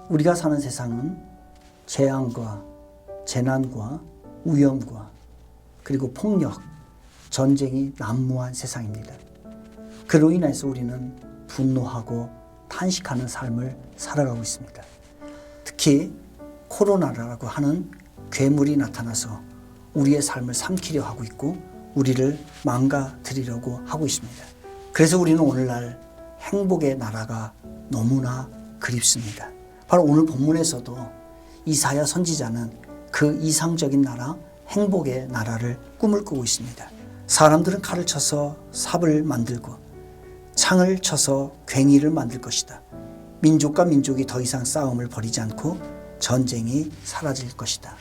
우리가 사는 세상은 재앙과 재난과 위험과 그리고 폭력, 전쟁이 난무한 세상입니다. 그로 인해서 우리는 분노하고 탄식하는 삶을 살아가고 있습니다. 특히 코로나라고 하는 괴물이 나타나서 우리의 삶을 삼키려 하고 있고 우리를 망가뜨리려고 하고 있습니다. 그래서 우리는 오늘날 행복의 나라가 너무나 그립습니다. 바로 오늘 본문에서도 이사야 선지자는 그 이상적인 나라, 행복의 나라를 꿈을 꾸고 있습니다. 사람들은 칼을 쳐서 삽을 만들고 창을 쳐서 괭이를 만들 것이다. 민족과 민족이 더 이상 싸움을 벌이지 않고 전쟁이 사라질 것이다.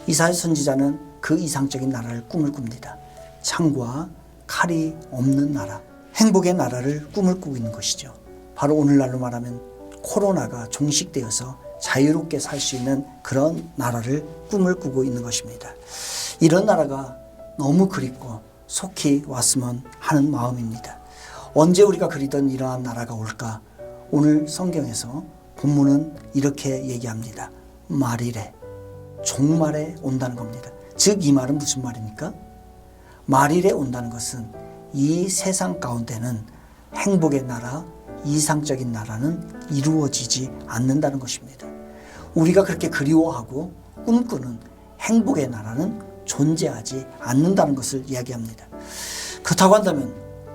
이사야 선지자는 그 이상적인 나라를 꿈을 꿉니다. 창과 칼이 없는 나라, 행복의 나라를 꿈을 꾸고 있는 것이죠. 바로 오늘날로 말하면 코로나가 종식되어서 자유롭게 살 수 있는 그런 나라를 꿈을 꾸고 있는 것입니다. 이런 나라가 너무 그립고 속히 왔으면 하는 마음입니다. 언제 우리가 그리던 이러한 나라가 올까? 오늘 성경에서 본문은 이렇게 얘기합니다. 말일에, 종말에 온다는 겁니다. 즉 이 말은 무슨 말입니까? 말일에 온다는 것은 이 세상 가운데는 행복의 나라, 이상적인 나라는 이루어지지 않는다는 것입니다. 우리가 그렇게 그리워하고 꿈꾸는 행복의 나라는 존재하지 않는다는 것을 이야기합니다. 그렇다고 한다면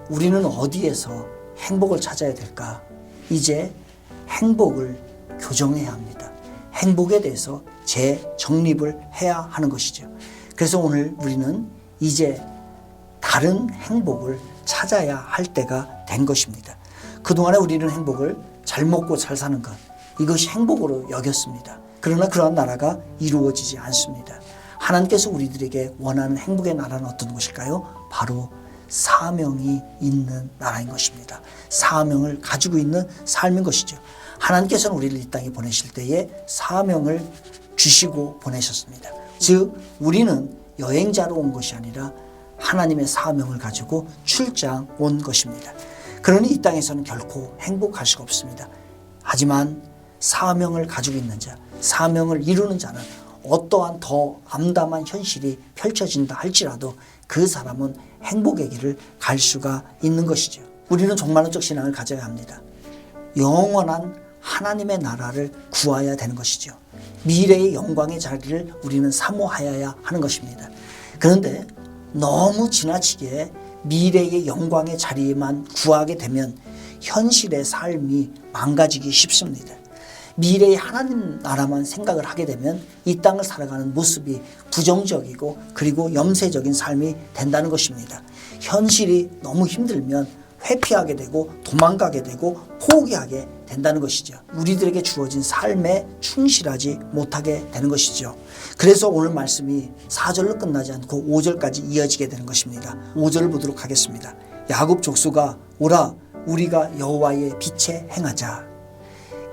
우리는 어디에서 행복을 찾아야 될까? 이제 행복을 교정해야 합니다. 행복에 대해서 재정립을 해야 하는 것이죠. 그래서 오늘 우리는 이제 다른 행복을 찾아야 할 때가 된 것입니다. 그동안에 우리는 행복을 잘 먹고 잘 사는 것, 이것이 행복으로 여겼습니다. 그러나 그러한 나라가 이루어지지 않습니다. 하나님께서 우리들에게 원하는 행복의 나라는 어떤 것일까요? 바로 사명이 있는 나라인 것입니다. 사명을 가지고 있는 삶인 것이죠. 하나님께서는 우리를 이 땅에 보내실 때에 사명을 주시고 보내셨습니다. 즉 우리는 여행자로 온 것이 아니라 하나님의 사명을 가지고 출장 온 것입니다. 그러니 이 땅에서는 결코 행복할 수가 없습니다. 하지만 사명을 가지고 있는 자, 사명을 이루는 자는 어떠한 더 암담한 현실이 펼쳐진다 할지라도 그 사람은 행복의 길을 갈 수가 있는 것이죠. 우리는 종말론적 신앙을 가져야 합니다. 영원한 하나님의 나라를 구해야 되는 것이죠. 미래의 영광의 자리를 우리는 사모하여야 하는 것입니다. 그런데 너무 지나치게 미래의 영광의 자리에만 구하게 되면 현실의 삶이 망가지기 쉽습니다. 미래의 하나님 나라만 생각을 하게 되면 이 땅을 살아가는 모습이 부정적이고 그리고 염세적인 삶이 된다는 것입니다. 현실이 너무 힘들면 회피하게 되고 도망가게 되고 포기하게 된다는 것이죠. 우리들에게 주어진 삶에 충실하지 못하게 되는 것이죠. 그래서 오늘 말씀이 4절로 끝나지 않고 5절까지 이어지게 되는 것입니다. 5절을 보도록 하겠습니다. 야곱 족속아 오라 우리가 여호와의 빛에 행하자.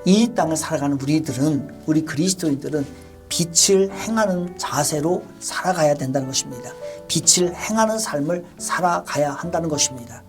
이 땅을 살아가는 우리들은, 우리 그리스도인들은 빛을 행하는 자세로 살아가야 된다는 것입니다. 빛을 행하는 삶을 살아가야 한다는 것입니다.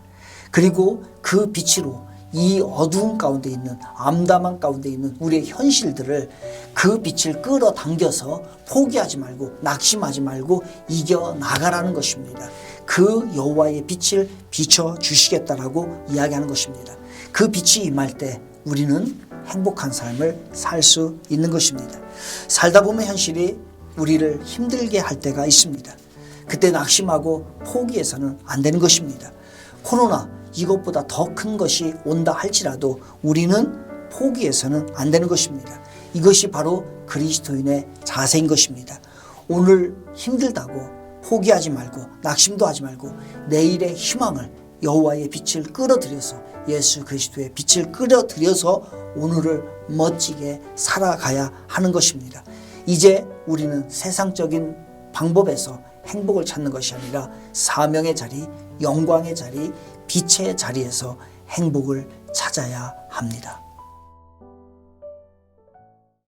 그리고 그 빛으로 이 어두운 가운데 있는, 암담한 가운데 있는 우리의 현실들을 그 빛을 끌어당겨서 포기하지 말고 낙심하지 말고 이겨나가라는 것입니다. 그 여호와의 빛을 비춰주시겠다라고 이야기하는 것입니다. 그 빛이 임할 때 우리는 행복한 삶을 살 수 있는 것입니다. 살다 보면 현실이 우리를 힘들게 할 때가 있습니다. 그때 낙심하고 포기해서는 안 되는 것입니다. 코로나 이것보다 더 큰 것이 온다 할지라도 우리는 포기해서는 안 되는 것입니다. 이것이 바로 그리스도인의 자세인 것입니다. 오늘 힘들다고 포기하지 말고 낙심도 하지 말고 내일의 희망을 여호와의 빛을 끌어들여서 예수 그리스도의 빛을 끌어들여서 오늘을 멋지게 살아가야 하는 것입니다. 이제 우리는 세상적인 방법에서 행복을 찾는 것이 아니라 사명의 자리, 영광의 자리, 빛의 자리에서 행복을 찾아야 합니다.